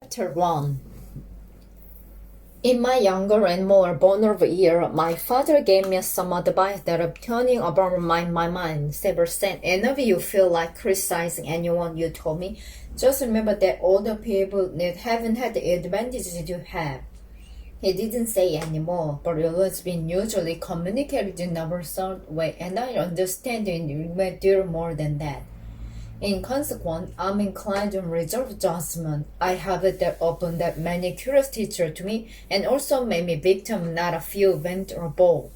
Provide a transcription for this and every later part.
Chapter 1. In my younger and more vulnerable year, my father gave me some advice that of turning over my mind. Several said, whenever you feel like criticizing anyone, you told me, just remember that older people that haven't had the advantages you have. He didn't say anymore, but it was being usually communicated in a sort way, and I understand it may do more than that. In consequence, I'm inclined to reserve judgment. I have it that opened that many curious teachers to me and also made me victim not a few went or bold.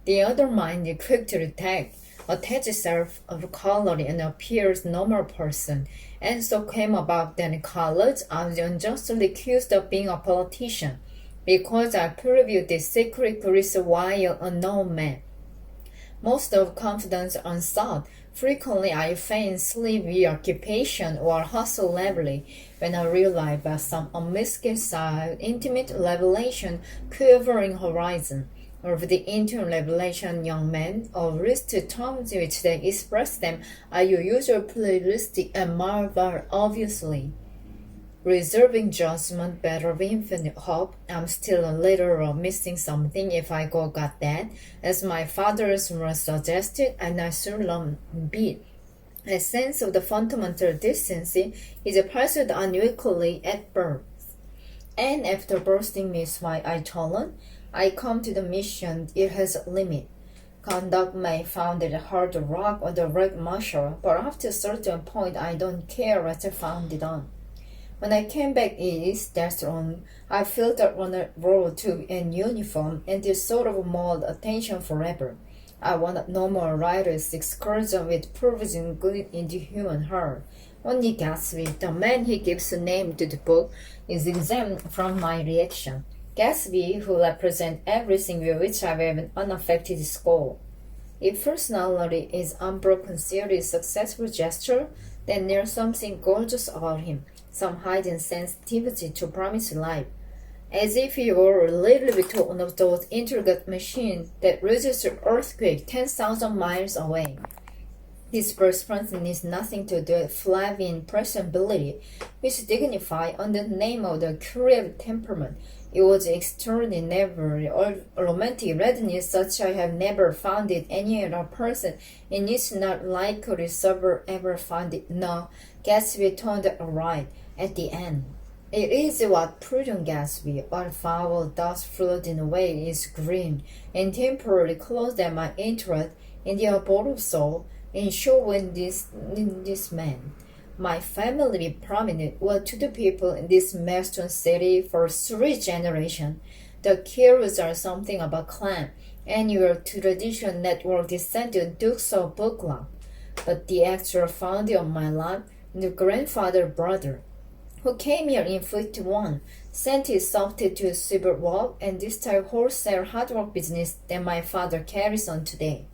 The other mind is quick to attach itself of color and appears normal person, and so came about that in college I was unjustly accused of being a politician because I previewed the secret careers while a unknown man. Most of confidence unsought. Frequently I feign sleepy occupation or hustle levelly when I realize by some unmistakable intimate revelation quivering horizon, or the internal revelation young men, or least terms which they express them are usually pluralistic and marvel obviously. Reserving judgment, better of infinite hope, I'm still a little missing something if I got that, as my father's was suggested, and I soon be. A sense of the fundamental decency is pursued unequally at birth. And after bursting Miss White, I told I come to the mission, it has a limit. Conduct may found it hard to rock or the right muscle, but after a certain point I don't care what I found it on. When I came back east, that's on, I felt that on a road to in uniform and this sort of mold attention forever. I wanted no more writer's excursion with proving good into human heart. Only Gatsby, the man he gives a name to the book, is exempt from my reaction. Gatsby, who represents everything with which I have an unaffected score. If personality is unbroken, serious, successful gesture, then there's something gorgeous about him. Some hidden sensitivity to promised life, as if he were a little bit one of those intricate machines that register earthquake 10,000 miles away. His perspective needs nothing to do with flabby impressibility, which dignified under the name of the creative temperament. It was extraordinary romantic readiness such I have never found it any other person, and it's not likely to ever find it. No, Gatsby turned it right at the end. It is what prudent Gatsby, what foul thus float in a way is green, and temporarily closed at my interest in the abode of soul, and show in this man. My family prominent were to the people in this Marston city for 3 generations. The Carews are something of a clan, and your traditional network descended Dukes of Buccleuch. But the actual founder of my life, the grandfather brother, who came here in 51, sent his software to civil war and this type wholesale hard work business that my father carries on today.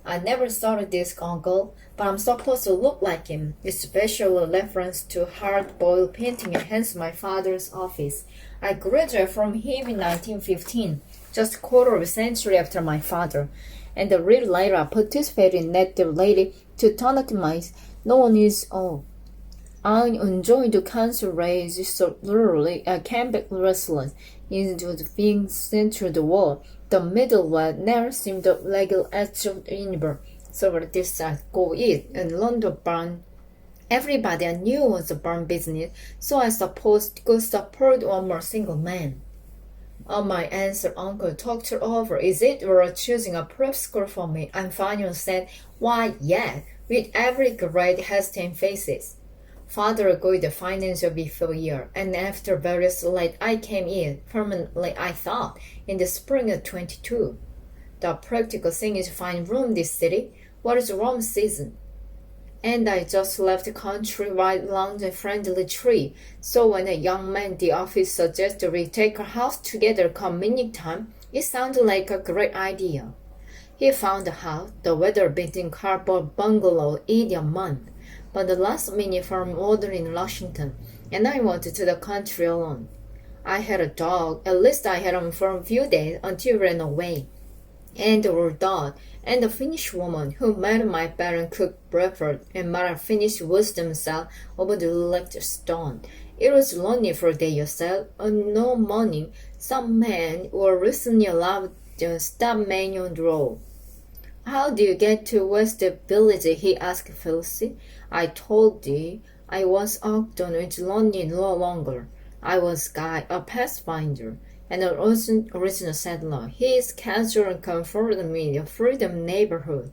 I never saw this uncle, but I'm supposed to look like him, especially reference to hard-boiled painting and hence my father's office. I graduated from him in 1915, just a quarter of a century after my father, and a little later I participated in native lady to tournaments. No one is all. I enjoyed the council race so thoroughly at Campbell wrestling into the being central the war. The middle one never seemed the legal edge of the universe. So this go eat and learn the barn. Everybody I knew was a barn business, so I supposed could support one more single man. On my answer, uncle talked her over. Is it worth choosing a prep school for me? And finally said, why, yeah, with every grade has 10 faces. Father agreed the financial before year, and after various late I came in, permanently I thought, in the spring of 22. The practical thing is to find room this city. What is warm season? And I just left the country right along the friendly tree, so when a young man at the office suggested we take a house together come meeting time, it sounded like a great idea. He found a house, the weather-beaten cardboard bungalow, in a month. But the last minute from order in Washington, and I went to the country alone. I had a dog, at least I had him for a few days until he ran away. And our dog, and the Finnish woman who made my parents cook breakfast and made a Finnish wisdom salad over the electric stone. It was lonely for day yourself. No morning, some men were recently allowed to stop manual roll. How do you get to West Village? He asked Felicity. I told thee I was Ogden with lonely no longer. I was Guy, a pathfinder, and an original settler. He is casual and comforted me in a freedom neighborhood.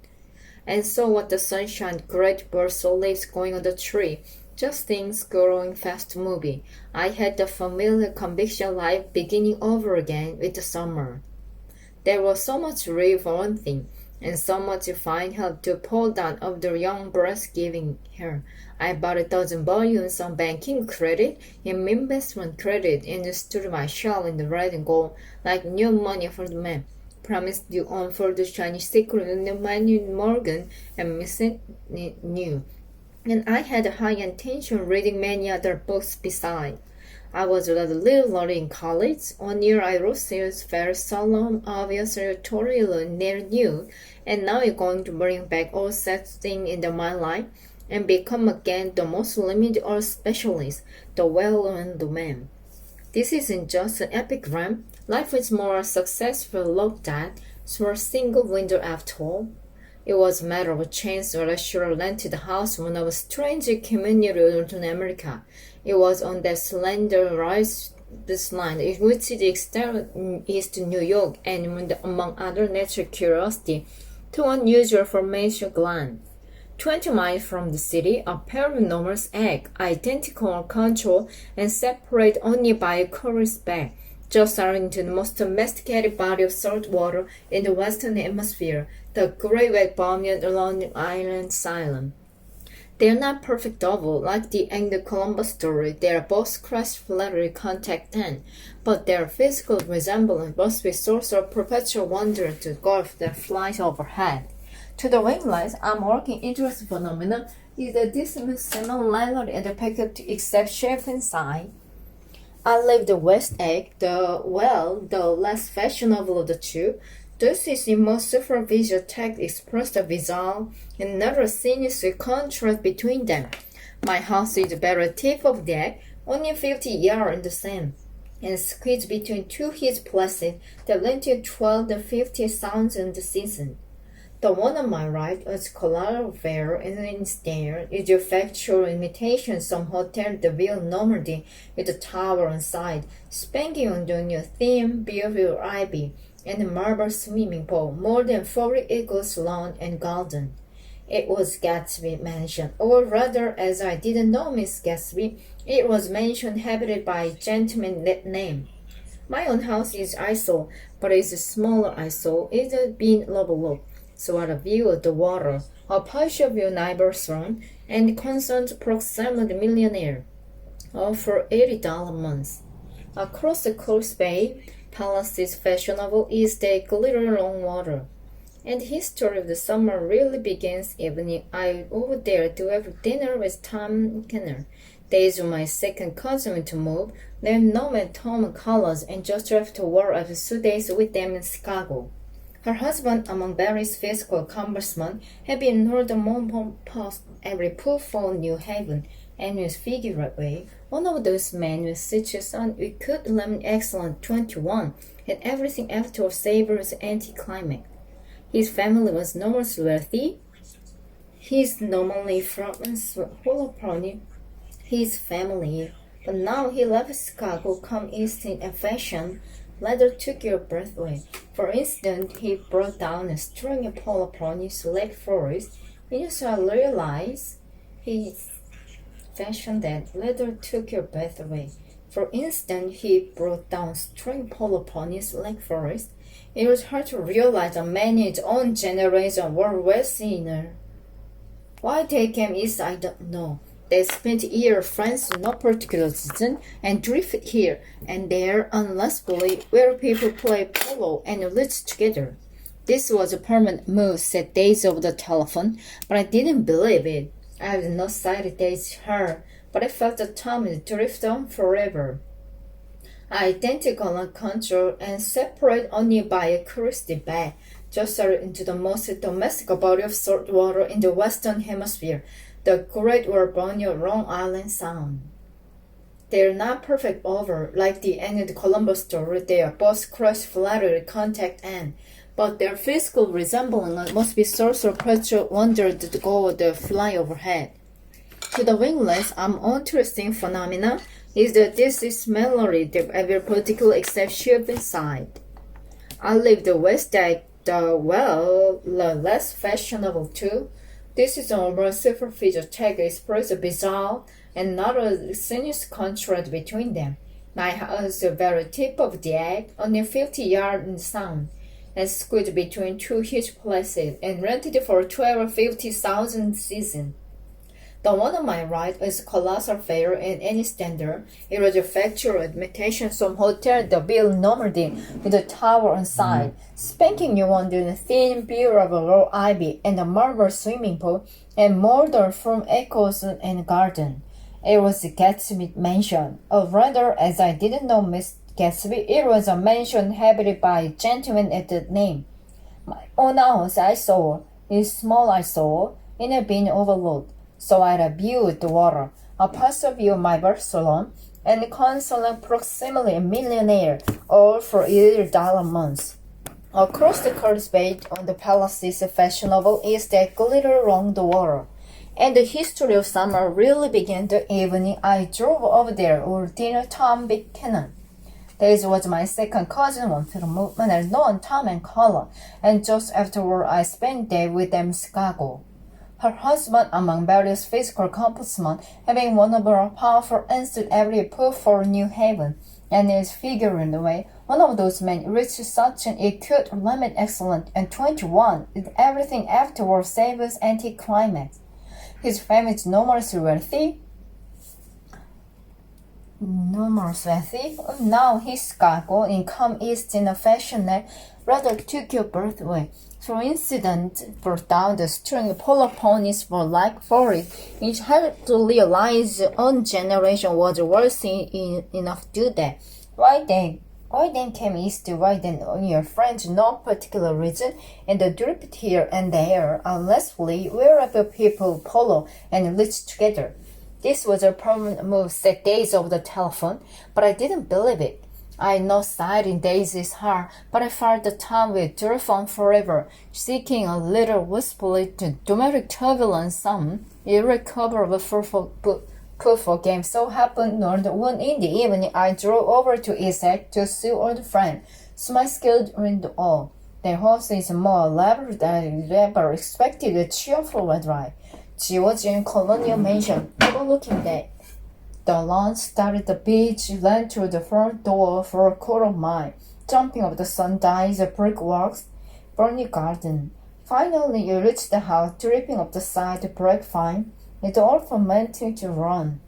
And so what the sunshine, great birds or leaves going on the tree, just things growing fast moving. I had the familiar conviction life beginning over again with the summer. There was so much real for one thing, and so much fine help to pull down of the young breast giving her. I bought a dozen volumes on banking credit and investment credit and stood my shell in the red and gold like new money for the man. Promised you on for the Chinese secret in the Manuel Morgan and Mrs. New. And I had a high intention reading many other books beside. I was rather little in college. 1 year I wrote series very solemn, obvious editorial near new, and now you're going to bring back all such things into my life and become again the most limited or specialist, the well-known man. This isn't just an epigram. Life is more successful looked at through a single window after all. It was a matter of chance that I should have rented a house when I was strange community in America. It was on that slender rise this line in which the extended east New York and among other natural curiosity to unusual formation gland. 20 miles from the city, a pair of enormous eggs, identical on control and separate only by a curious back, just are into the most domesticated body of salt water in the western hemisphere, the great wet Bermuda along Island Island. They are not perfect double, like the Anglo Columbus story. They are both cross-flattery contact then, but their physical resemblance must be source of perpetual wonder to gulf that flies overhead. To the ringlets, working interest phenomena is a distant similarity and a peculiar except shape and size. I leave the West Egg, the less fashionable of the two. This is the most superficial text expressed visual, and not a sinister contrast between them. My house is the very tip of the egg, only 50 yards in the same, and squeezed between two hills placid that lent to 12 to 50,000 a season. The one on my right is collateral fair, and instead is a factual imitation some hotel de ville Normandy with a tower on side, spanking on the new thin, beautiful ivy, and a marble swimming pool, more than 40 acres lawn and garden. It was Gatsby Mansion, or rather, as I didn't know Miss Gatsby, it was mansion habited by a gentleman that name. My own house is isole, but it's a smaller isole. It's been overlooked. So at a view of the water, a partial view neighbor's throne, and constant proximity millionaire, all for $80 a month. Across the coast bay, Palace's fashionable east they glitter on water. And the history of the summer really begins evening. I over there to have dinner with Tom Kenner. Days of my second cousin to move, then known Tom Collins, and just after work I have 2 days with them in Chicago. Her husband, among various physical accomplishments, had been Northern Post every put for New Haven, and was figuratively one of those men with such a son we could lemon excellent 21, and everything after savors anticlimax. His family was enormously wealthy. He's normally from his family, but now he left Chicago, come east in a fashion rather took your breath away. For instance, he brought down a string of polopronis Lake Forest, and you shall realize his fashion that rather took your breath away. For instance, he brought down string polopronis Lake Forest. It was hard to realize that many in his own generation were Westerners. Why they came east, I don't know. They spent a year in France in no particular season and drifted here and there unlessfully where people play polo and live together. This was a permanent move, said Daisy over the telephone, but I didn't believe it. I have no sight Daisy her, but I felt that Tom would drift on forever. Identical on control and separate only by a curiosity bag, just into the most domestic body of salt water in the Western Hemisphere, the Great Barbuda Long Island Sound. They're not perfect over, like the end of the Columbus story. They are both crushed flattery contact end. But their physical resemblance must be source of perpetual wonder to go the fly overhead. To the wingless, interesting phenomena is that this is mallory that every particular except shape inside. I leave the west deck the less fashionable too. This is almost superficial tag express a bizarre and not a serious contrast between them. My house is the very tip of the egg, only 50 yards in sound, and squeezed between two huge places, and rented for 12 or 50,000 season. The one on my right is colossal fair in any standard. It was a factual imitation from Hotel de Ville Normandy with a tower on side, spanking new under the thin beer of a raw ivy and a marble swimming pool, and molded from echoes and garden. It was a Gatsby mansion, or rather, as I didn't know Miss Gatsby, it was a mansion habited by a gentleman at that name. My own house I saw, is small I saw, it had been overlooked. So I had a view of the water, a partial view of my Barcelona, and consular proximity a millionaire, all for $1 a month. Across the Carlsbad on the palace's fashionable estate glitter along the water. And the history of summer really began the evening I drove over there with dinner Tom Buchanan. This was my second cousin one to the movement and known Tom and Carla, and just afterward I spent the day with them in Chicago. Her husband, among various physical accomplishments, having one of her powerful and stood every proof for New Haven, and is figuring the way one of those men reached such an acute limit excellent and 21, with everything afterward saves anticlimax. His family is enormously wealthy. Now his Chicago income is in a fashion that rather took your breath away. For instance, brought down the string polo ponies for like 40, which had to realize one generation was worthy enough to do that. Why then came east, why then on your friends no particular reason, and the drift here and there, unlessly wherever people polo and reach together. This was a permanent move set days of the telephone, but I didn't believe it. I know sighting days is hard, but I felt the time will drift on forever, seeking a little wistfully to dramatic turbulence some irrecoverable fruitful game so happened on one in the evening I drove over to Essex to see old friend, so my skill in all. The horse is more elaborate than I ever expected, a cheerful ride. She was in Colonial Mansion, overlooking that. The lawn started the beach, ran through the front door for a quarter mile, jumping over the sundials, brickworks, Bernie garden. Finally, you reached the house, tripping up the side grapevine, with all fermenting to run.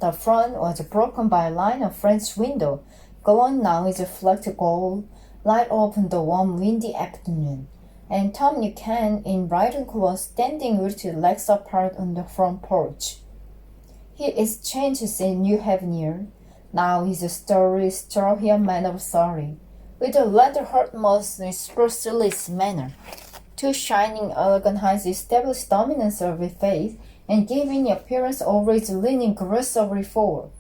The front was broken by a line of French window, glowing now is a flecked gold, light opened the warm, windy afternoon. And Tom Buchanan, in riding clothes, standing with his legs apart on the front porch. He exchanges in New Haven. Now he's a sturdy, straw-haired man of sorry, with a leather-hurt most supercilious manner. Two shining, elegant eyes established dominance of his face, and giving the appearance over his leaning gracefully forward.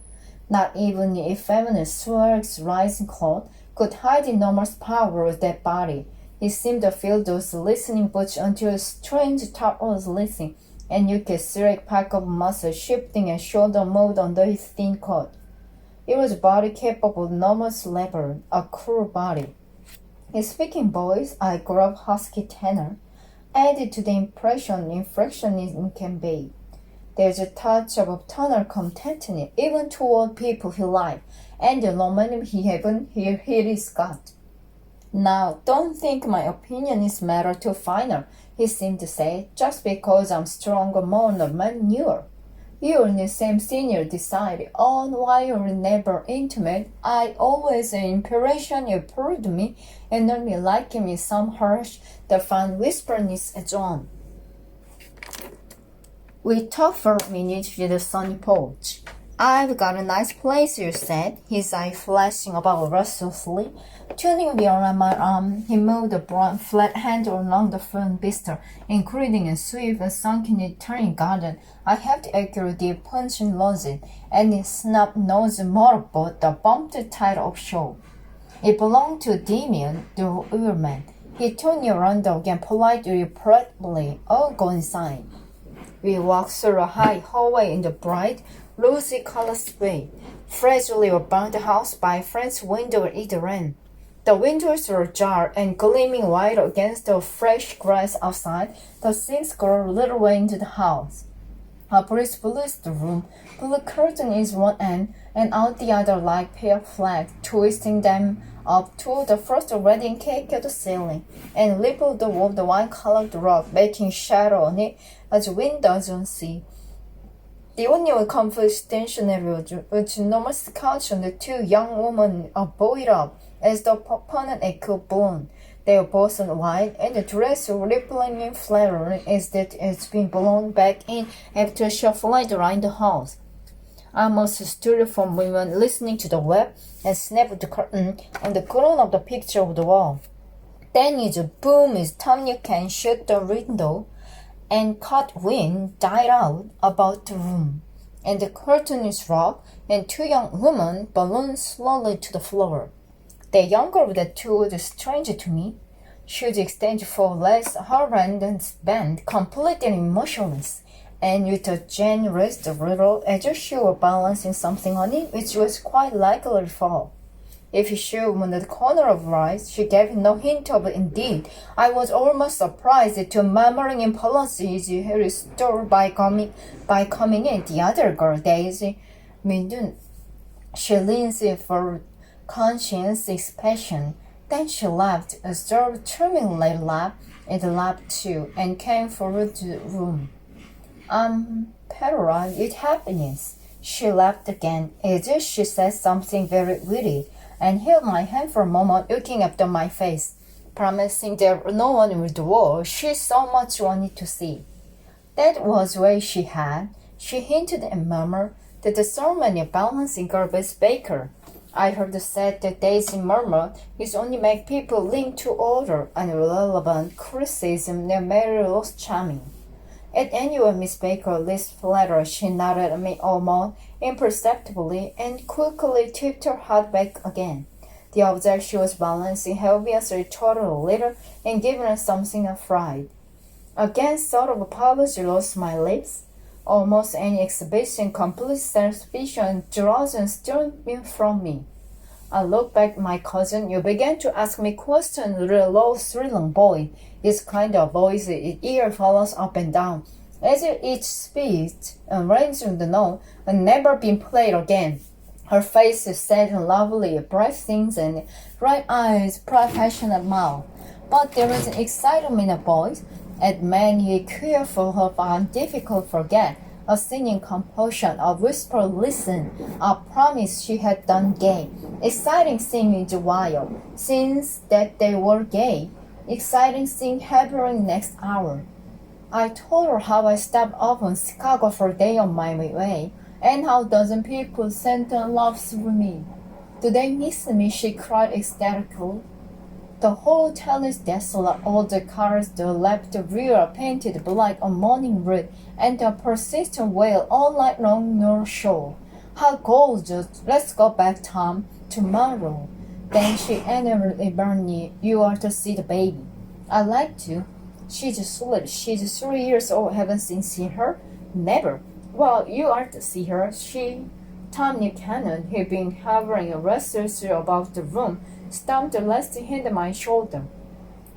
Not even the effeminate swag's rising cloth could hide the enormous power of that body. He seemed to feel those listening boots until a strange thought was listening, and you could see a pack of muscle shifting and shoulder moved under his thin coat. It was a body capable of enormous labor, a cruel body. His speaking voice, a gruff husky tenor, added to the impression inflectionism conveyed. There's a touch of paternal contentment even toward people he liked, and the momentum he haven't here he's got. Now, don't think my opinion is matter too final, he seemed to say, just because I'm stronger, more than man newer. You and the same senior decided on while you're never intimate. I always an impression you proved me, and only liking me some harsh, the fine whisperness as on. We talked for a minute with the sunny porch. I've got a nice place, you said, his eye flashing about restlessly. Turning beyond my arm, he moved the broad, flat handle along the front vista, including a swift and sunken turning garden. I have the accurate deep punching logic, and his snub-nosed motorboat that bumped tight offshore. It belonged to Damien, the wheelman. He turned me around again politely, politely. Oh, go inside. We walked through a high hallway in the bright, rosy-colored spray. Fragilely around the house by a French window at either end. The windows were ajar and gleaming white against the fresh grass outside. The sinks grew a little way into the house. A breeze blew the room, blew curtain in one end and out the other like pale flags, twisting them up to the first wedding cake at the ceiling, and rippled over the wine-colored rock, making shadow on it as wind does on sea. The only comfort stationary was enormous couch and the two young women are buoyed up as the proponent echo blown. They were both white, and the dress rippling in flattering as that it's been blown back in after shuffling around the house. I almost stood for a moment listening to the web and snapped the curtain on the corner of the picture of the wall. Then is a boom as Tommy can shut the window, and caught wind died out about the room, and the curtain is rocked, and two young women ballooned slowly to the floor. The younger of the two was a stranger to me. She was extended for legs, her hands bent, completely motionless, and with a chin raised a little as if she were balancing something on it which was quite likely to fall. If she opened the corner of her eyes, she gave no hint of it indeed. I was almost surprised to murmuring apologies restored by coming in. The other girl, Daisy, Mindun. She leans for conscious expression. Then she laughed, a sort of tremulous laugh, and laughed too, and came forward to the room. Paralyzed with happiness. She laughed again, as if she said something very witty, and held my hand for a moment, looking up at my face, promising that no one in the world she so much wanted to see. That was why she hinted and murmured that the ceremony of balancing Gervais Baker. I heard said that Daisy murmured is only make people link to order and irrelevant criticism that Mary was charming. At any rate, Miss Baker least flattered. She nodded at me almost imperceptibly and quickly tipped her head back again. The object she was balancing obviously retorted a little and gave her something of fright. Again, sort of apology lost my lips. Almost any exhibition, complete self-suspicion, drowsiness stirred from me. I looked back at my cousin. You began to ask me questions, little low, thrilling boy. His kind of voice, his ear follows up and down, as if each speech, arranging the note, had never been played again. Her face is set and lovely, bright things and bright eyes, passionate mouth. But there is an excitement in her voice, and many queer for her found difficult to forget. A singing composition, a whisper listen, a promise she had done gay. Exciting thing in the while, since that they were gay. Exciting thing happening next hour. I told her how I stopped off in Chicago for a day on my way, and how dozen people sent their love through me. Do they miss me? She cried ecstatically. The whole hotel is desolate. All the cars, the left rear are painted black on morning red, and the persistent wail all night long North Shore. How gorgeous! Let's go back, Tom, tomorrow. Then she added, Barney, you are to see the baby. I'd like to. She's sweet. She's 3 years old. Haven't seen her? Never. Well, you are to see her. Tom Buchanan, who'd been hovering restlessly about the room, stomped the last hand on my shoulder.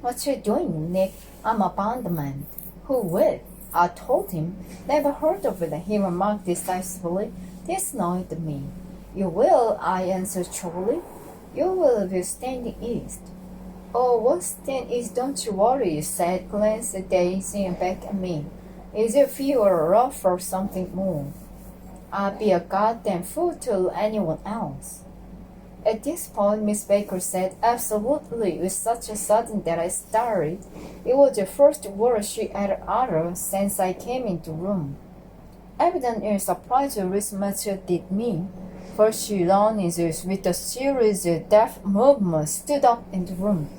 What you doing, Nick? I'm a bondman. Who with? I told him. Never heard of it, he remarked decisively. This annoyed me. You will, I answered shortly. You will be standing east. Oh, what stand east? Don't you worry, you said, glancing at Daisy and back at me. Is it few or rough or something more? I'd be a goddamn fool to anyone else. At this point, Miss Baker said absolutely with such a sudden that I started. It was the first word she had uttered since I came into the room. Evidently surprised as much as did me. For she lunges with a series of deft movements stood up in the room.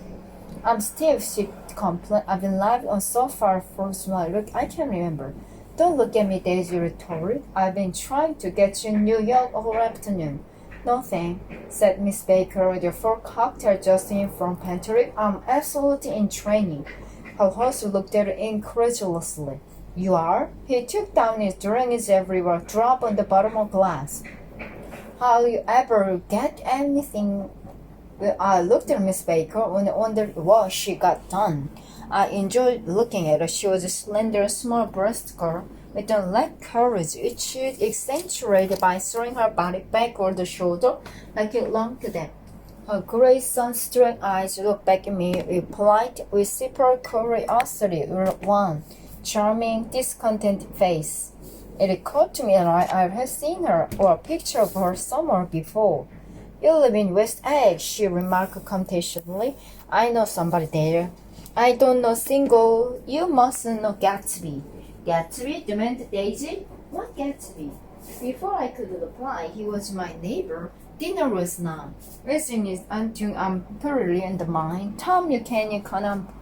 I'm stiff, she complained. I've been lying on so far for so long. Look, I can remember. Don't look at me, Daisy retorted. I've been trying to get you in New York all afternoon. No thanks, said Miss Baker with your full cocktail just in from pantry. I'm absolutely in training. Her host looked at her incredulously. You are? He took down his drink as everywhere, drop on the bottom of glass. How you ever get anything? Well, I looked at Miss Baker and wondered what she got done. I enjoyed looking at her. She was a slender, small-breasted girl with a leg curves which she accentuated by throwing her body back over the shoulder like it belonged to them. Her gray, sun-struck eyes looked back at me with polite, reciprocal curiosity with one charming, discontented face. It occurred to me that I had seen her or a picture of her somewhere before. You live in West Egg, she remarked contemptuously. I know somebody there. I don't know single. You mustn't know Gatsby. Gatsby? demanded Daisy. What Gatsby? Before I could reply, he was my neighbor. Dinner was not. Listen is until I'm thoroughly in the mind. Tom, you can't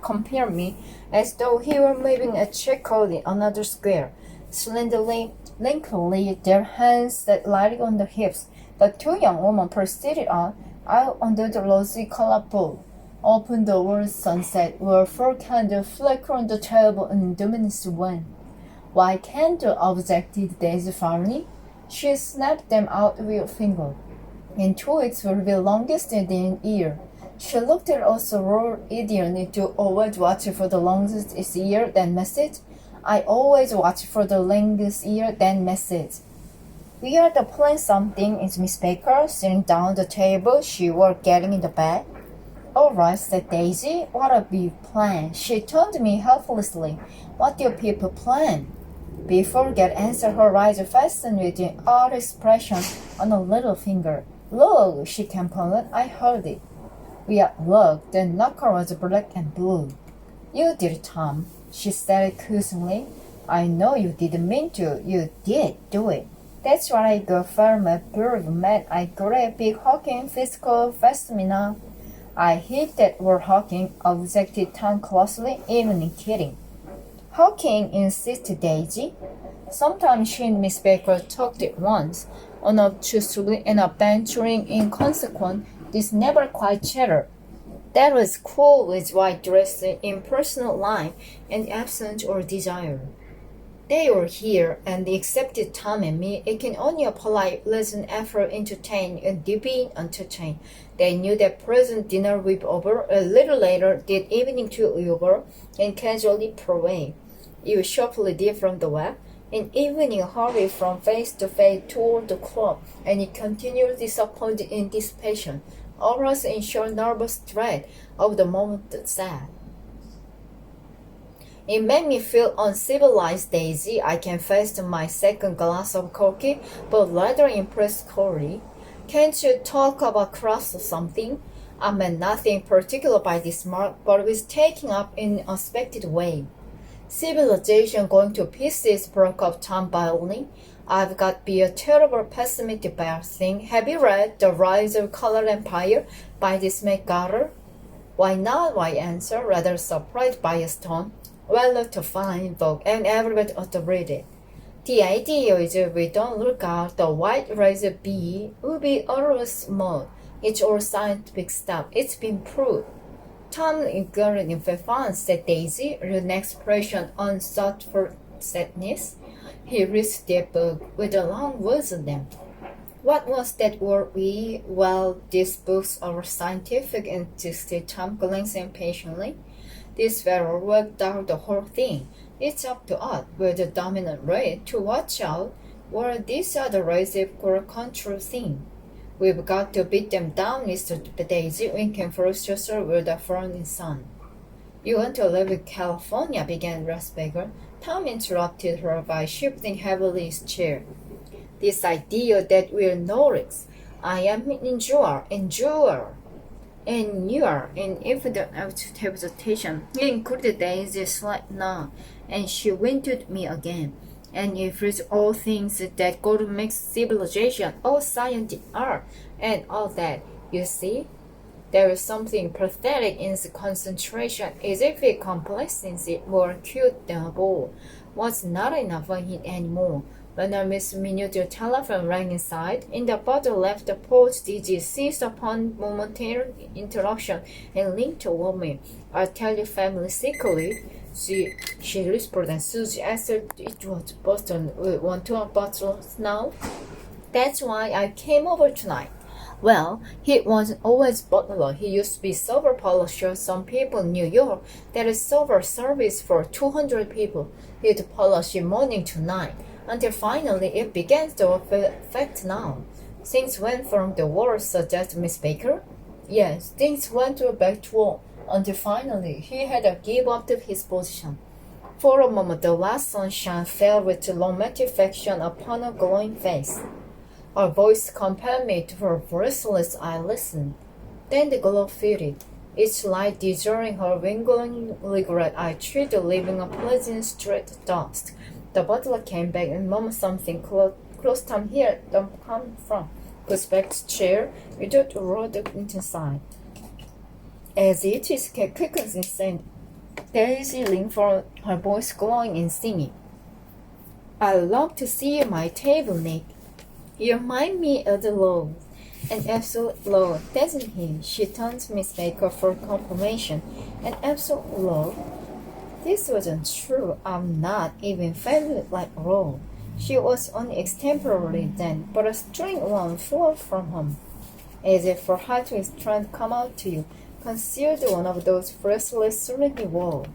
compare me as though he were moving a checker in another square. Slenderly, lanky, their hands that lighted on the hips. The two young women proceeded on, out under the rosy-colored pool. Open the world sunset, where four candles flicker on the table in luminous wind. Why candle? Objected Daisy firmly. She snapped them out with a finger. In 2 weeks will be the longest in the year. She looked at us roar idiotly to always watch for the longest year, then message. I always watch for the longest year, then message. We are to plan something, is Miss Baker, sitting down at the table. She was getting in the bed. All right, said Daisy. What a big plan. She turned to me helplessly. What do people plan? Before Get answered, her eyes fastened with an odd expression on a little finger. Look, she complained. I heard it. Look, the knuckle was black and blue. You did it, Tom, she said accusingly. I know you didn't mean to. You did do it. That's what I got from a brave man. I got a big hawking physical phenomena. I hate that word hawking, objected Tom closely, even in kidding. Hawking, insisted Daisy. Sometimes she and Miss Baker talked at once, unobtrusively and adventuring inconsequent. This never quite chattered. That was cool with white dress, impersonal life, and absence or desire. They were here, and they accepted Tom and me. It can only a polite, pleasant effort entertain and be entertained. They knew that present dinner would be over. A little later, did evening to over, and casually parade. You sharply did from the web. In evening, hurried from face to face toward the club, and he continued disappointed in dissipation, almost in short nervous dread of the moment sad. It made me feel uncivilized, Daisy. I confess to my second glass of coffee, but rather impressed Corey. Can't you talk about crust or something? I meant nothing particular by this mark, but it was taken up in an unexpected way. Civilization going to pieces, broke up Tom violently. I've got to be a terrible pessimistic about thing. Have you read The Rise of Color Empire by this McGarter? Why not? I answered, rather surprised by his tone. Well, to fine book, and everybody ought to read it. The idea is if we don't look out, the white razor bee will be always small. It's all scientific stuff. It's been proved. Tom regarded in fun, said Daisy, with an expression unsought for sadness. He read the book with a long words on them. What was that word we? Well, these books are scientific, insisted Tom, glancing impatiently. This fellow worked out the whole thing. It's up to us, with the dominant race, to watch out, or these other races for a control thing. We've got to beat them down, Mr. Daisy, winking ferociously with the frowning sun. You want to live in California, began Rasberger. Tom interrupted her by shifting heavily his chair. This idea that we're Nordics. I am endure. And you are in infinite hesitation. He included Daisy's slight nod, and she winked at me again. And if it's all things that go to make civilization, all science, art, and all that, you see, there is something pathetic in the concentration, as if it complacency more acute than a ball was not enough for him anymore. When a minute telephone rang inside, and the butler left the porch, Digi seized upon momentary interruption and leaned toward me. "I'll tell your family secretly," she whispered, and Susie answered it was Boston. "Want to a butler now?" "That's why I came over tonight." Well, he wasn't always butler. He used to be silver polisher. Some people in New York, there is silver service for 200 people. He'd polish morning to night, until finally it began to affect now. "Things went from the war," suggested Miss Baker. "Yes, things went back to war, until finally he had to give up his position." For a moment the last sunshine fell with romantification upon her glowing face. Her voice compelled me to her breathless I listened. Then the glow faded. Each light deserting her wingling regret, I treated leaving a pleasant straight dust. The butler came back and murmured something close time here, don't come from. Pushed back the chair, without a word inside. As it is quickly insane, Daisy leaned for her voice glowing and singing. "I love to see my table, Nick. You remind me of the Lord, an absolute Lord, doesn't he?" She turned to Miss Baker for confirmation. "An absolute Lord?" This wasn't true. I'm not even family like Lord. She was only extemporary then, but a strange one flowed from him, as if her heart was trying to come out to you, concealed one of those breathless serenity walls.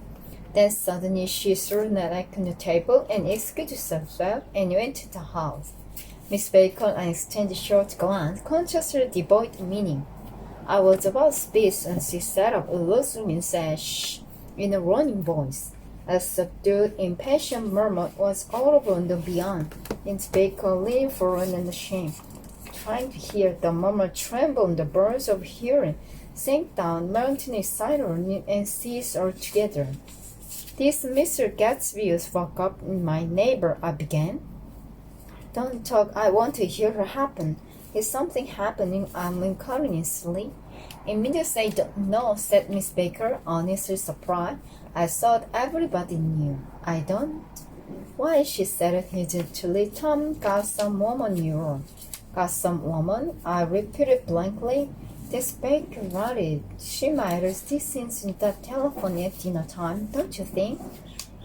Then suddenly she threw the knife on the table and excused herself and went to the house. Miss Bacon and I exchanged a short glance, consciously devoid of meaning. I was about to speak, and she sat up, loosened and said, "Shh," in a warning voice. A subdued, impatient murmur was audible in the beyond. Miss Bacon leaned forward in shame, trying to hear. The murmur trembled in the burst of hearing, sank down, melted in silence, and ceased altogether. "This Mr. Gatsby woke up my neighbor," I began. "Don't talk. I want to hear her happen. Is something happening?" I'm inquiring sleep. "Immediately I don't know," said Miss Baker, honestly surprised. "I thought everybody knew." "I don't." "Why," she said hesitantly, "Tom got some woman in Europe." "Got some woman?" I repeated blankly. Miss Baker nodded. "She might have since the telephone at dinner time, don't you think?"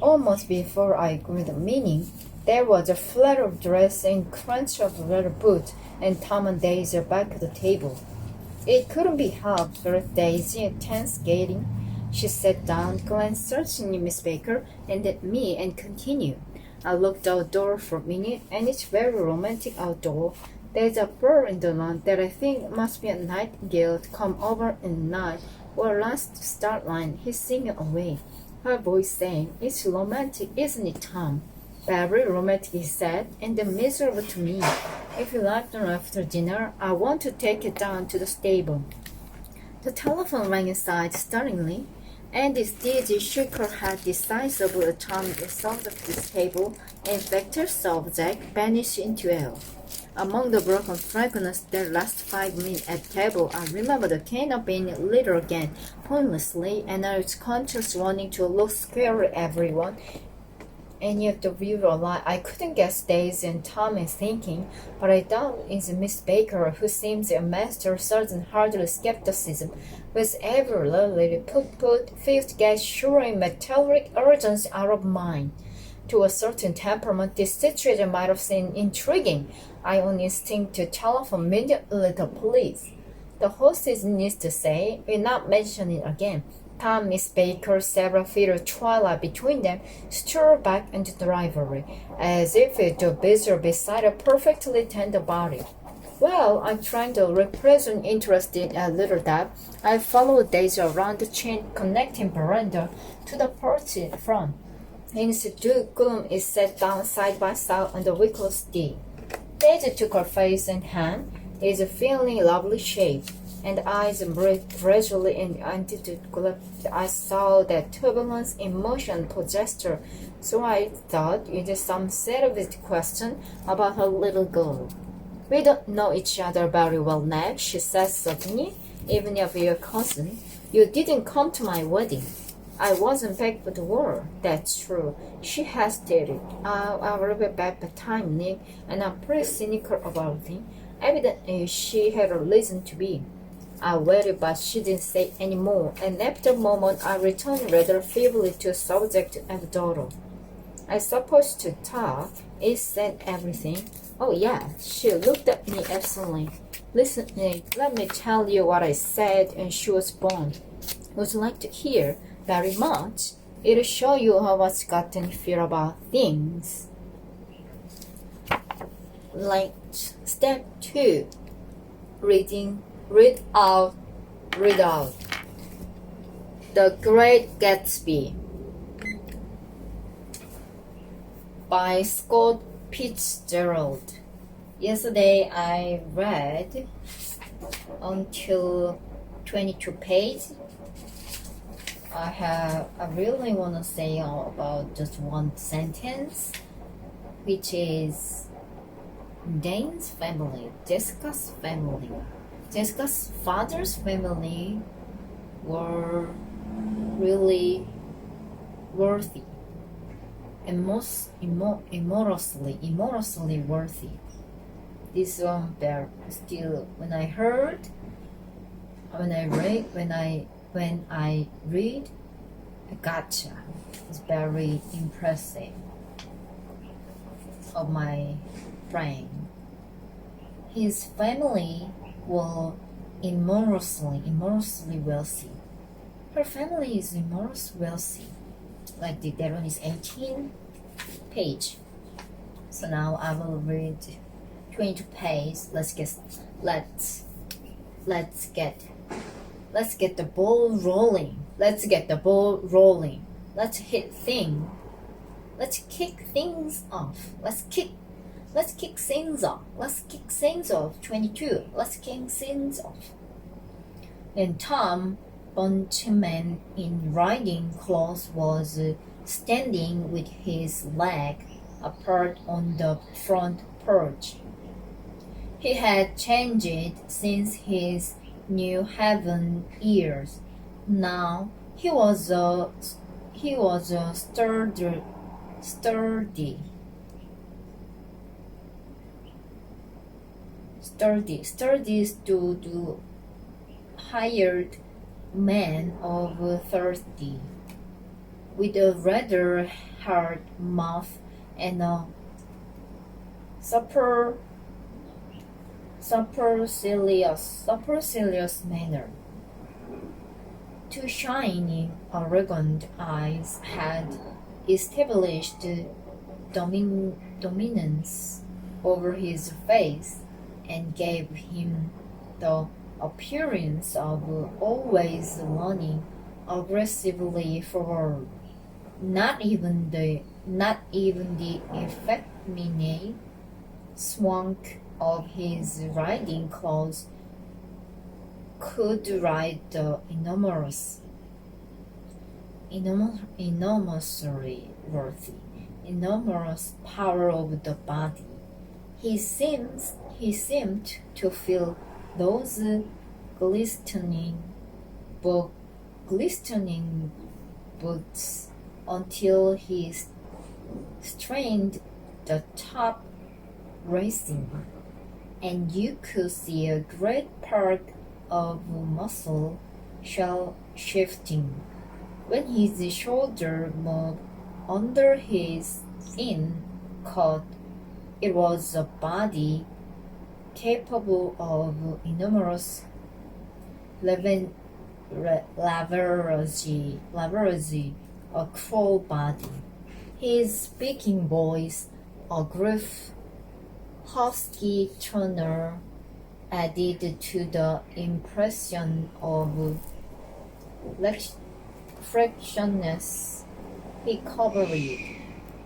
Almost before I agreed the meaning, there was a flutter of dress and crunch of leather boots, and Tom and Daisy back at the table. It couldn't be helped, but Daisy, tense gaiting. She sat down, glanced searchingly at Miss Baker and at me, and continued. I looked outdoor for a minute, and it's very romantic outdoor. There's a bird in the lawn that I think must be a nightingale come over in the night, or last start line, he's singing away. Her voice sang, "It's romantic, isn't it, Tom?" "Very romantic," he said, and miserable to me. "If you like them after dinner, I want to take it down to the stable." The telephone rang inside startlingly, and Daisy shook her head decisively at Tom the sound of this table, and vector subject vanished into air. Among the broken fragments that last 5 minutes at table, I remember the can of being lit again, pointlessly, and I was conscious wanting to look squarely at everyone. Any of the viewer alike, I couldn't guess Daisy and Tom is thinking, but I doubt it's Miss Baker, who seems a master surgeon, hardly skepticism, with every little put feels to get sure in metallic urgency out of mind. To a certain temperament, this situation might have seemed intriguing. I only instinct to telephone immediately to police. The hostess needs to say, will not mention it again. Tom, Miss Baker, several feet of twilight between them, strolled back into the library, as if it were busy beside a perfectly tender body. "Well, I'm trying to represent interest in a little that. I followed Daisy around the chain connecting veranda to the porch in front. In subdued gloom, it sat down side by side on the wicker stool. Daisy took her face and hand, its feeling lovely shape, and eyes breathed gradually and the attitude collapsed. I saw that turbulence in motion possessed her, so I thought it was some savage question about her little girl. We don't know each other very well now, she said suddenly. Even if you're a cousin, you didn't come to my wedding. I wasn't back for the war. That's true. She hesitated. I'll be back by time, Nick, and I'm pretty cynical about it. Evidently, she had a reason to be. I waited, but she didn't say any more, and after a moment I returned rather feebly to the subject of daughter. I supposed to talk. It said everything. Oh yeah, she looked at me absently. Listen, Nick, let me tell you what I said when she was born. Would you like to hear? Very much. It'll show you how much gotten fear about things. Like step 2. Reading. Read out. The Great Gatsby by Scott Fitzgerald. Yesterday I read until 22 pages. I really want to say about just one sentence, which is Dane's family, Jessica's family. Jessica's father's family were really worthy and most immortally worthy. This one there still when I read, gotcha. It's very impressive of my friend. His family were immensely wealthy. Her family is immensely wealthy. Like that one is 18 page. So now I will read 22 pages. Let's get the ball rolling. Let's hit thing. Let's kick things off. Let's kick things off. 22. Let's kick things off. Then Tom Bunchman in riding clothes was standing with his leg apart on the front porch. He had changed since his New Haven years. Now he was a sturdy hired man of 30, with a rather hard mouth and a supercilious manner. Two shiny, arrogant eyes had established dominance over his face and gave him the appearance of always running aggressively forward. Not even the effeminate swank of his riding clothes could ride the enormously worthy, enormous power of the body. He seemed to feel those glistening boots until he strained the top racing, and you could see a great part of muscle shifting when his shoulder moved under his thin coat. It was a body capable of enormous leverage, a cruel body. His speaking voice, a gruff, husky tenor, added to the impression of frictionless recovery.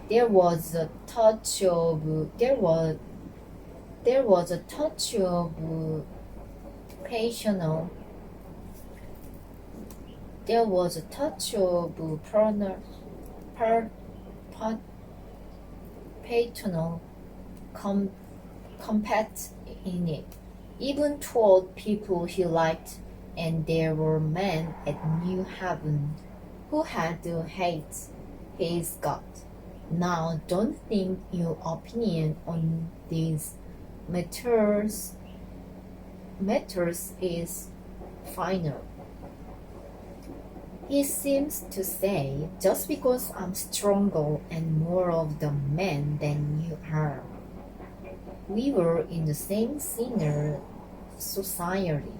There was a touch of occasional. There was a touch of paternal compact in it, even toward people he liked, and there were men at New Haven who had to hate his gut. Now, don't think your opinion on these matters is final. He seems to say, just because I'm stronger and more of the man than you are. We were in the same senior society,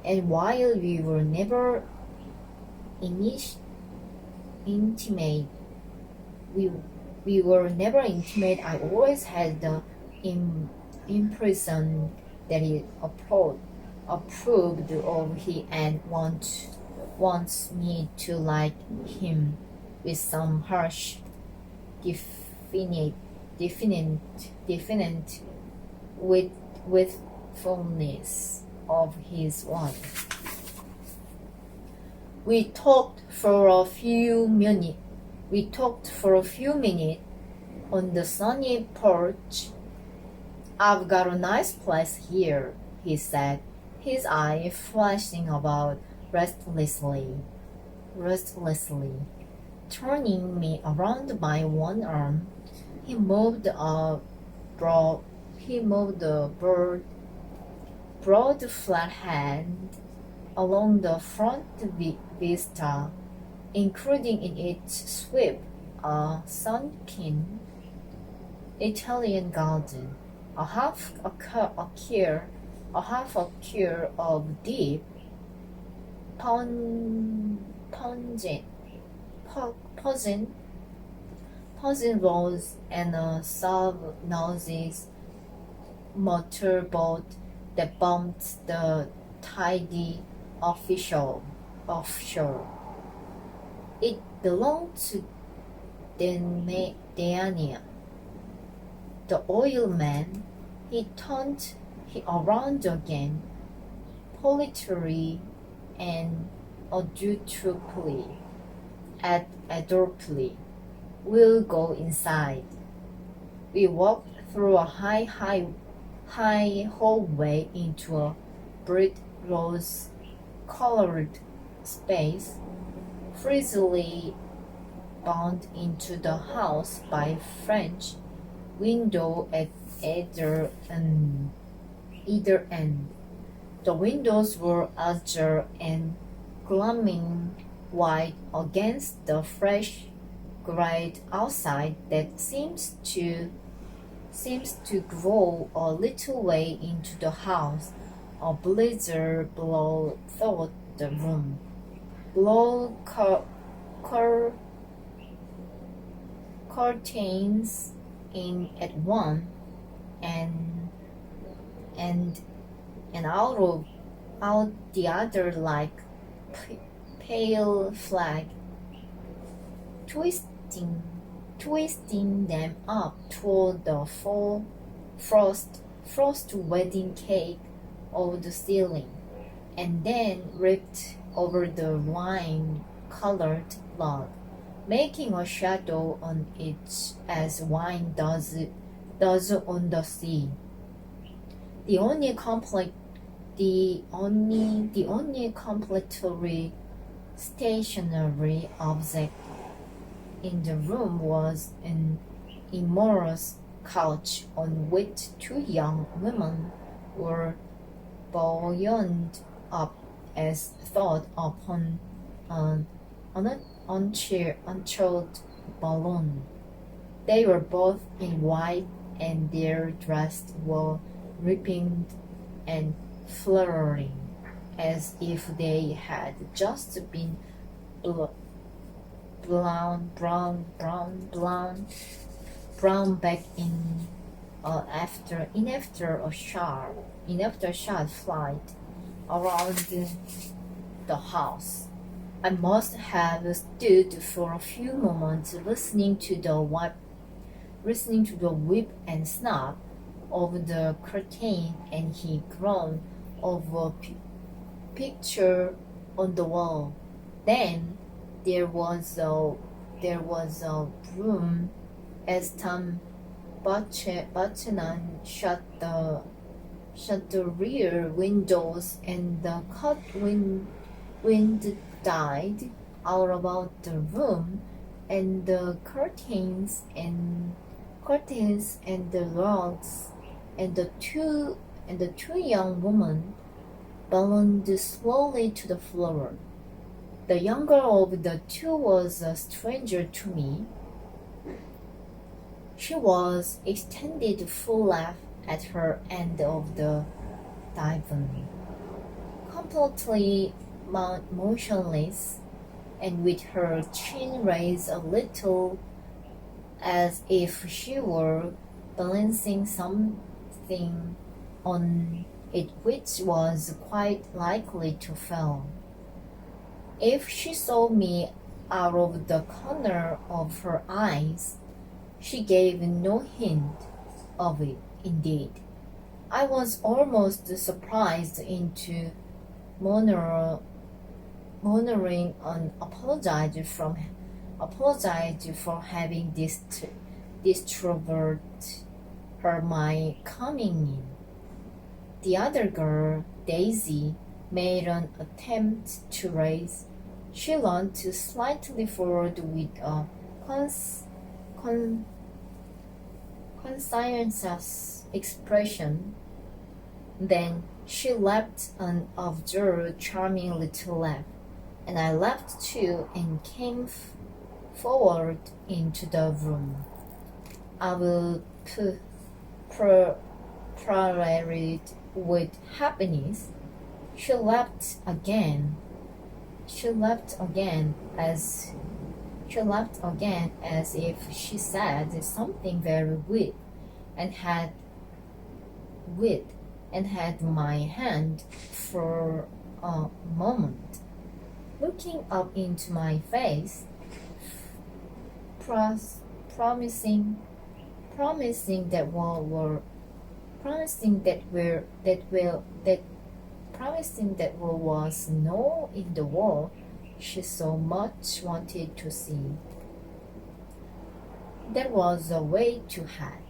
and while we were never intimate, we were never intimate. I always had the impression that he approved of he and wants me to like him with some harsh, definite withfulness of his wife. We talked for a few minutes on the sunny porch. I've got a nice place here, he said, his eye flashing about restlessly. Turning me around by one arm, he moved a broad flat hand along the front vista, including in its sweep a sunken Italian garden, a half a cure of deep, poison rose, and a sub-nauseous motorboat that bumped the tidy offshore. It belonged to Dania, the oil man. He turned around again, politely and adroitly. We'll go inside. We walked through a high hallway into a bright rose-colored space, frizzily bound into the house by French window at either end. The windows were azure and gleaming white against the fresh gray outside that seems to grow a little way into the house. A blizzard blow through the room. Blow curtains in at one and out the other like pale flag, twisting them up toward the frost wedding cake of the ceiling, and then ripped over the wine-colored log, making a shadow on it as wine does on the sea. The only completely stationary object in the room was an enormous couch on which two young women were buoyed up as thought upon an unchilled balloon. They were both in white, and their dresses were ripping and fluttering as if they had just been brown back in after a short flight around the house. I must have stood for a few moments listening to the whip and snap of the curtain, and he groaned of a picture on the wall. Then there was a room as Tom Buchanan shut the rear windows and the wind died all about the room, and the curtains and the rugs, and the two young women balanced slowly to the floor. The younger of the two was a stranger to me. She was extended full length at her end of the divan, completely motionless, and with her chin raised a little as if she were balancing something on it which was quite likely to fall. If she saw me out of the corner of her eyes, she gave no hint of it. Indeed, I was almost surprised into murmuring and apologized for having disturbed her my coming in. The other girl, Daisy, made an attempt to raise. She leaned slightly forward with a conscientious expression. Then she laughed an absurd, charming little laugh, and I laughed too and came forward into the room. I will parried with happiness. She laughed again as if she said something very wit, and had my hand for a moment, looking up into my face, promising that there was no in the world she so much wanted to see. There was a way to hide.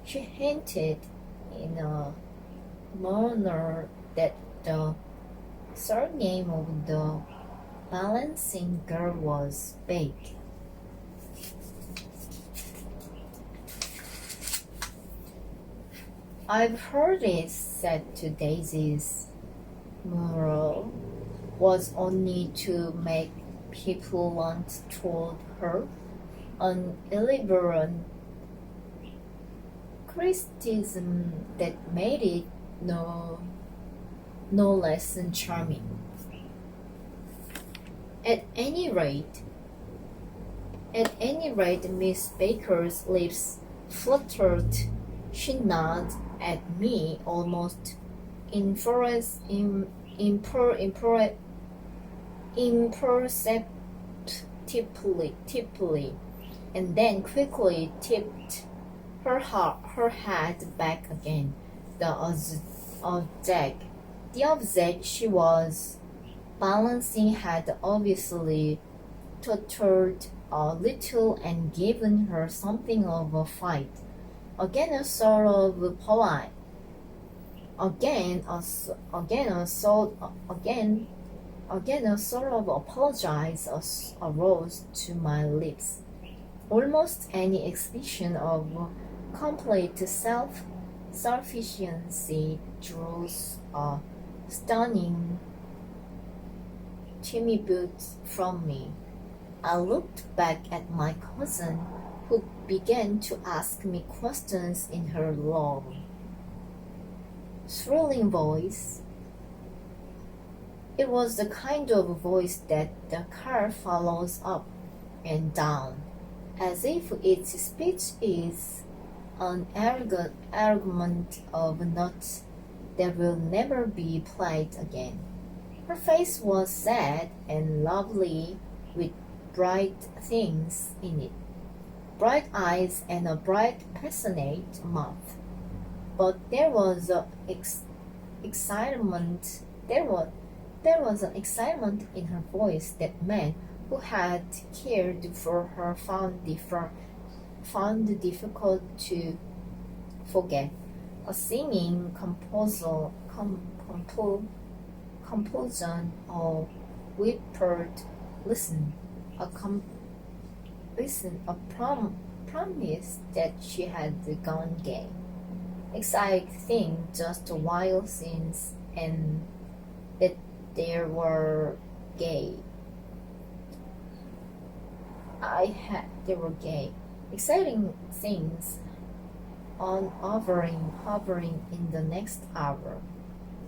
She hinted in a manner that the surname of the balancing girl was Bake. I've heard it said to Daisy's moral was only to make people want toward her an elaborate criticism that made it no less charming. At any rate, Miss Baker's lips fluttered. She nodded at me almost imperceptibly, and then quickly tipped her head back again. The object she was balancing had obviously tottered a little and given her something of a fright. Again a sort of apologize arose to my lips. Almost any exhibition of complete self-sufficiency draws a stunning tribute from me. I looked back at my cousin, who began to ask me questions in her low, thrilling voice. It was the kind of voice that the car follows up and down, as if its speech is an argument of notes that will never be played again. Her face was sad and lovely, with bright things in it, bright eyes and a bright, passionate mouth. But there was an excitement. There was an excitement in her voice that men who had cared for her found difficult to forget. A singing composition of whispered listen, a promise that she had gone gay. Exciting just a while since, and that they were gay. They were gay. Exciting things on hovering in the next hour.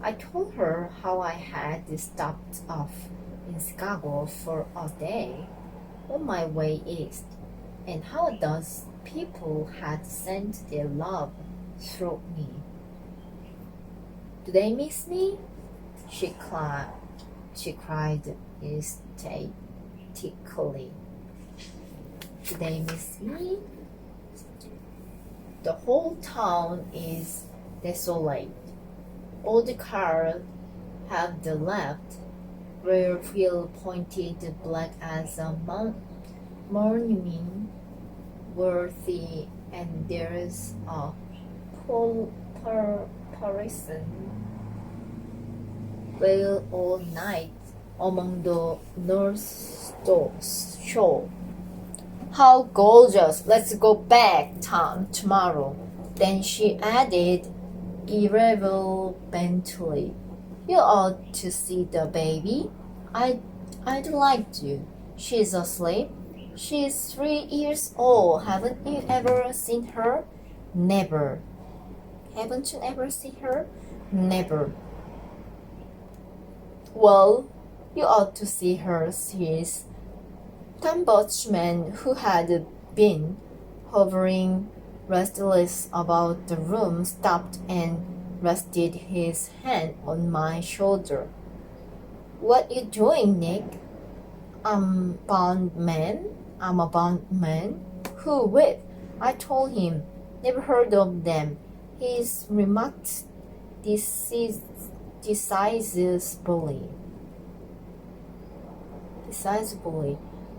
I told her how I had stopped off in Chicago for a day on my way east, and how those people had sent their love through me. Do they miss me? She cried ecstatically. Do they miss me? The whole town is desolate. All the cars have left, rear wheel pointed black as a monument worthy, and there's a person wail all night among the North Shore. How gorgeous! Let's go back, Tom, tomorrow. Then she added irrelevantly, you ought to see the baby. I'd like to. She's asleep. She's 3 years old. Haven't you ever seen her? Never. Haven't you ever seen her? Never. Well, you ought to see her. She's Tom Butchman, who had been hovering restless about the room, stopped and rested his hand on my shoulder. What you doing, Nick? I'm a bound man. Who with? I told him. Never heard of them. He's remarked decisively.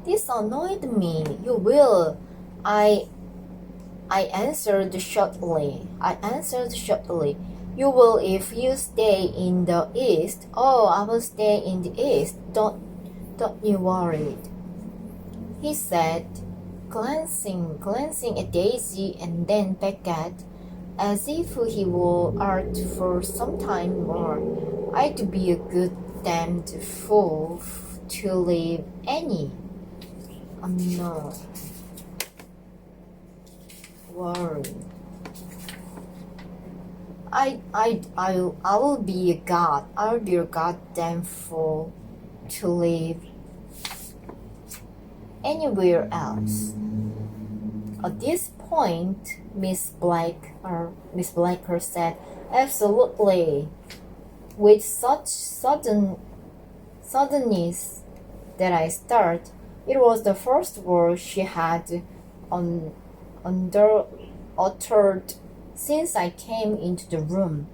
This annoyed me. You will. I answered shortly. You will if you stay in the East. Oh, I will stay in the East. Don't you worry, he said, glancing at Daisy and then back as if he were art for some time more. I'd be a good damned fool to leave Annie. I'm not worried. I'll be a goddamn fool to live anywhere else. At this point, Miss Blaker said, absolutely, with such suddenness that I started. It was the first word she had uttered since I came into the room.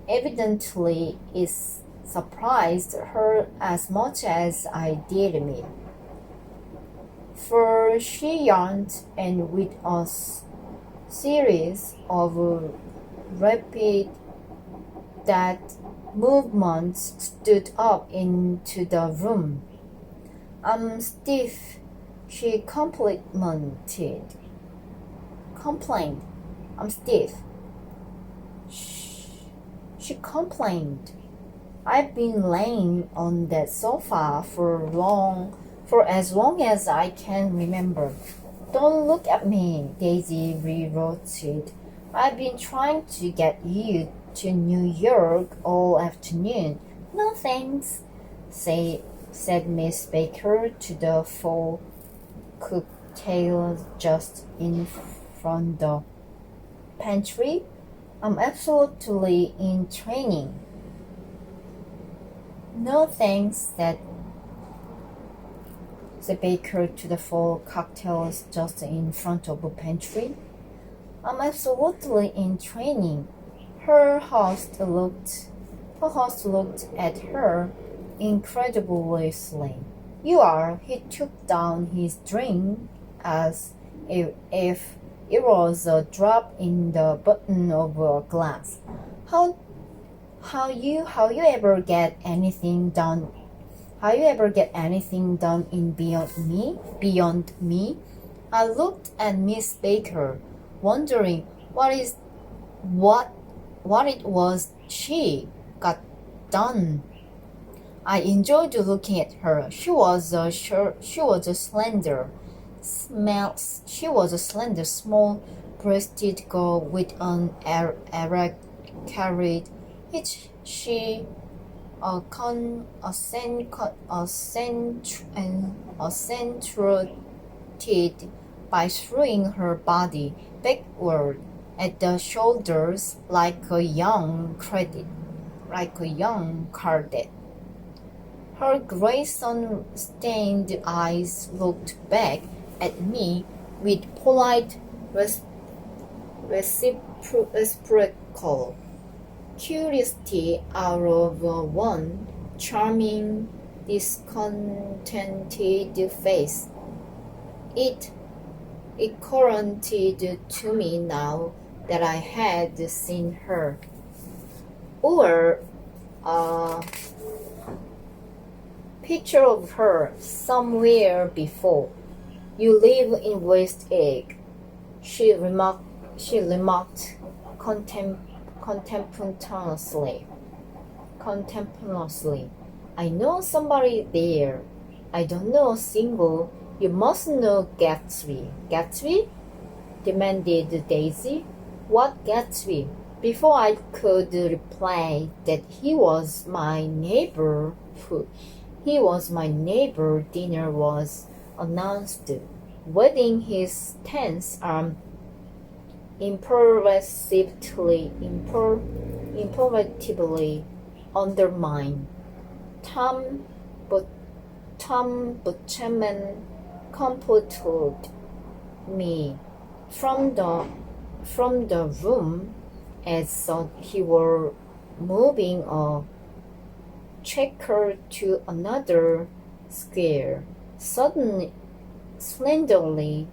Evidently, it surprised her as much as I did me. For she yawned, and with a series of rapid movements stood up into the room. I'm stiff, she complained. I'm stiff. She complained. I've been laying on that sofa for as long as I can remember. Don't look at me, Daisy retorted. I've been trying to get you to New York all afternoon. No thanks, said Miss Baker to the full cocktail just in front the pantry. I'm absolutely in training. No thanks, said Baker to the full cocktails just in front of the pantry. I'm absolutely in training. Her host looked Her host looked at her incredulously. You are. He took down his drink as if it was a drop in the bottom of a glass. How you ever get anything done? How you ever get anything done in beyond me? Beyond me? I looked at Miss Baker, wondering what it was she got done. I enjoyed looking at her. She was a slender, small-breasted girl with an erect carried hitch. She accentuated by throwing her body backward at the shoulders like a young cadet. Her gray sun-stained eyes looked back at me with polite reciprocal curiosity out of one charming, discontented face. It occurred to me now that I had seen her, or a picture of her somewhere before. You live in West Egg, she remarked contemptuously. I know somebody there. I don't know a single. You must know Gatsby. Gatsby? Demanded Daisy. What Gatsby? Before I could reply that he was my neighbor, dinner was announced, waving his tense arm imperceptibly under mine. Tom Butcherman comforted me from the room as though he were moving a checker to another square. Suddenly, slenderly,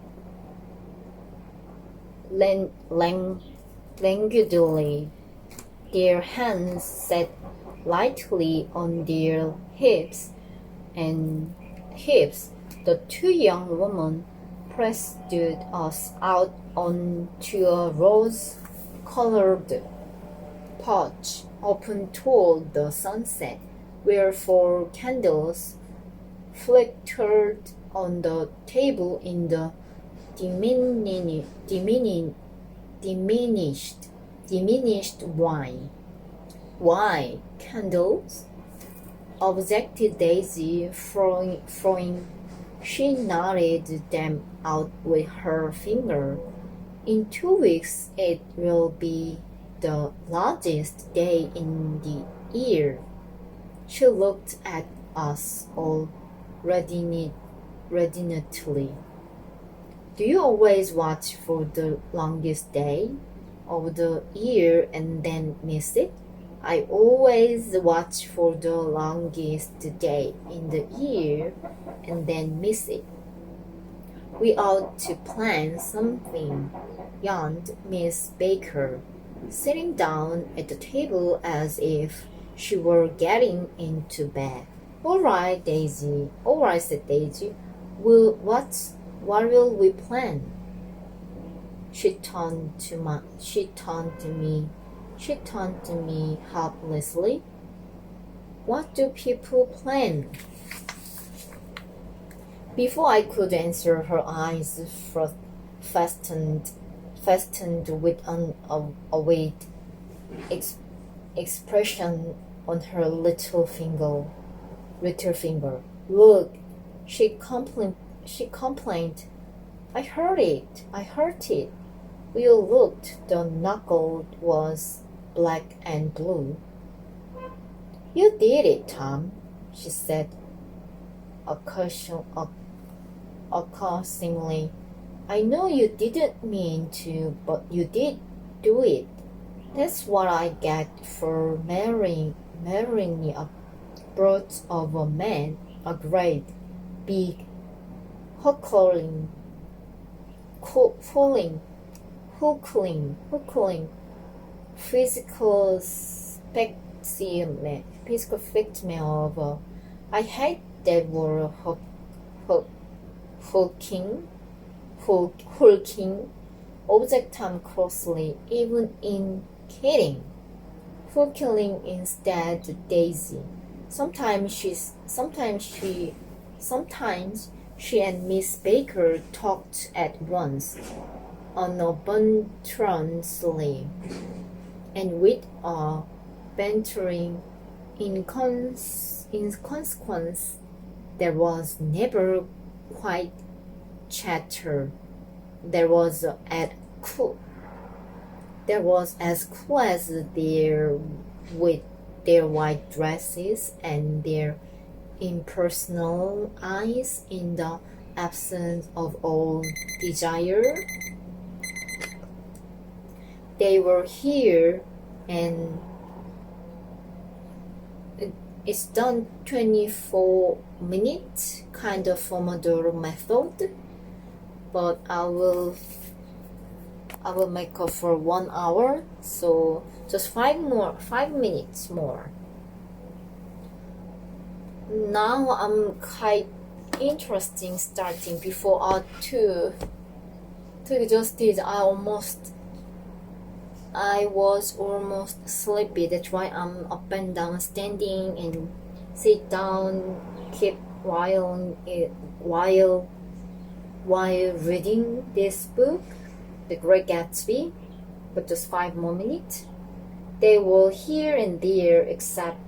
languidly, their hands sat lightly on their hips. The two young women pressed us out onto a rose-colored porch open toward the sunset, where four candles flickered on the table in the diminished wine. Why candles? Objected Daisy, throwing. She nodded them out with her finger. In 2 weeks it will be the largest day in the year. She looked at us all readinately. Do you always watch for the longest day of the year and then miss it? I always watch for the longest day in the year and then miss it. We ought to plan something, yawned Miss Baker, sitting down at the table as if she were getting into bed. All right, Daisy. All right, said Daisy. What will we plan? She turned to me helplessly. What do people plan? Before I could answer, her eyes fastened with an awed expression on her little finger. Look, she complained. I heard it. We looked. The knuckle was black and blue. You did it, Tom, she said accusingly. I know you didn't mean to, but you did do it. That's what I get for marrying admiringly brought of a man, a great, big, huckling, huckling, physical specimen of I hate that word hulking object time closely, even in kidding. Hulking instead Daisy. Sometimes she and Miss Baker talked at once, unabundantly, and with a bantering in consequence there was never quite chatter. There was as cool as their with their white dresses and their impersonal eyes in the absence of all desire. They were here, and it's done 24 minutes, kind of Pomodoro method, but I will make up for 1 hour, so just 5 minutes more. Now I'm quite interesting starting before to just did I was almost sleepy. That's why I'm up and down, standing and sit down, keep while reading this book, The Great Gatsby. But just 5 more minutes. They were here and there, except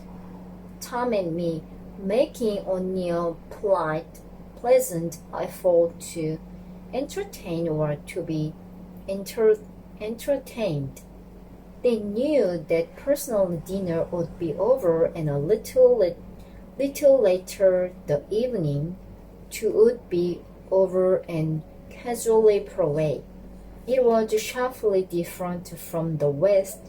Tom and me, making only a pleasant effort to entertain or to be entertained. They knew that personal dinner would be over, and a little later the evening too would be over and casually parade. It was sharply different from the West,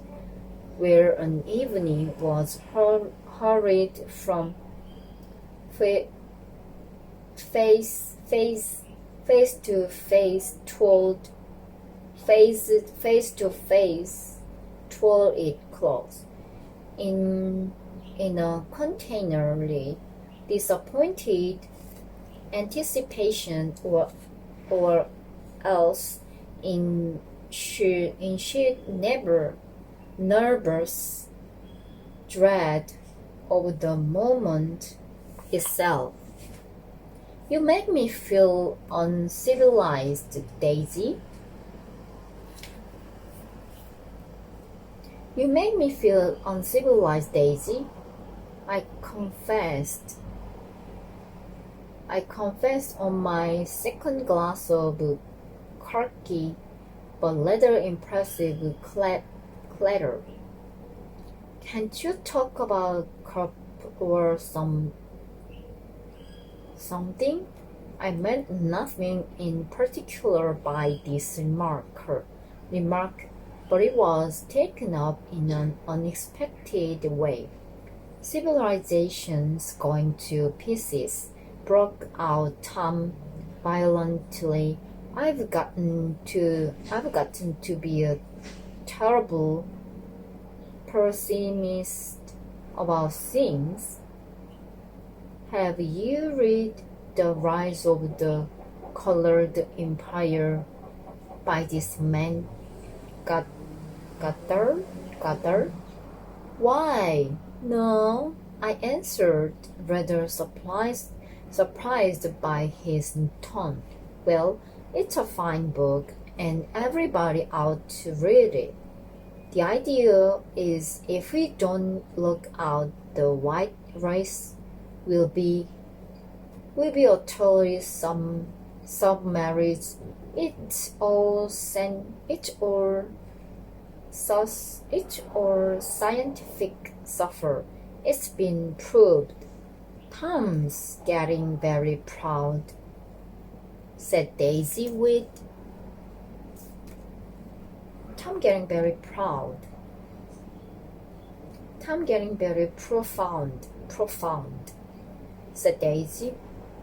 where an evening was hurried from face to face toward it close. In a continually disappointed anticipation, or else in sheer nervous dread of the moment itself. You make me feel uncivilized, Daisy. You make me feel uncivilized, Daisy. I confessed on my second glass of quirky but rather impressive clatter. Can't you talk about crop or something? I meant nothing in particular by this remark, but it was taken up in an unexpected way. Civilization's going to pieces, broke out Tom violently. I've gotten to be a terrible pessimist about things. Have you read The Rise of the Colored Empire by this man Goddard? Why? No, I answered, rather surprised by his tone. Well, it's a fine book, and everybody ought to read it. The idea is, if we don't look out, the white race will be utterly submerged. It's all scientific suffer. It's been proved. Tom's getting very proud, said Daisy with Tom getting very proud. "Tom getting very profound, said Daisy,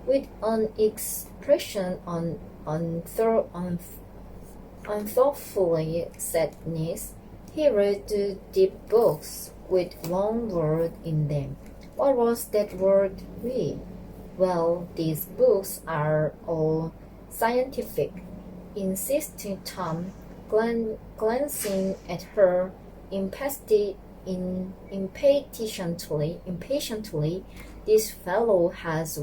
with an expression unthoughtfully sadness. He read deep books with long words in them. What was that word read? Well, these books are all scientific, insisted Tom, glancing at her impatiently. This fellow has